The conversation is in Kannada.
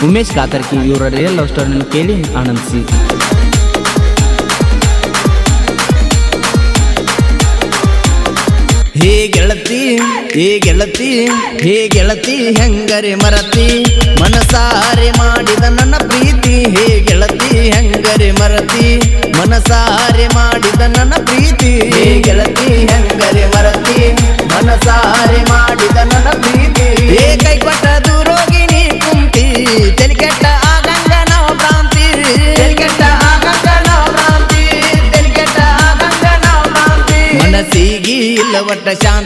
ಉಮೇಶ್ ಕಾತರ್ಕಿ ಇವರ ರಿಯಲ್ ಲವ್ ಸ್ಟೋರಿಯನ್ನು ಕೇಳಿ ಆನಂದಿಸಿ. ಹೇ ಗೆಳತಿ ಹೇ ಗೆಳತಿ ಹೇ ಗೆಳತಿ ಹೆಂಗರೆ ಮರತಿ ಮನಸಾರೆ ಮಾಡಿದ ನನ್ನ ಪ್ರೀತಿ. ಹೇ ಗೆಳತಿ ಹೆಂಗರೆ ಮರತಿ ಮನಸಾರೆ ಮಾಡಿದ ನನ್ನ ಪ್ರೀತಿ. ಹೇ ಗೆಳತಿ ಹೆಂಗರೆ ಮರತಿ ಮನಸಾರೆ ಮಾಡಿದ ನನ್ನ ಪ್ರೀತಿ. ಹೇ ಕೈಕೊಟ್ಟ ದೂರೋಗಿನಿ ಕುಂತಿ ತೆಲಿಕೆಟ್ಟ ಆಗಂಗ ನಾವು ಭ್ರಾಂತಿ. ತೆಲಿಕೆಟ್ಟ ಆಗಂಗ ನಾವು ಭ್ರಾಂತಿ. ತೆಲಿಕೆಟ್ಟ ಆಗಂಗ ನಾವು ಭ್ರಾಂತಿ. ಮನಸ್ಸಿಗೆ ಇಲ್ಲ ಒಟ್ಟ ಶಾಂತಿ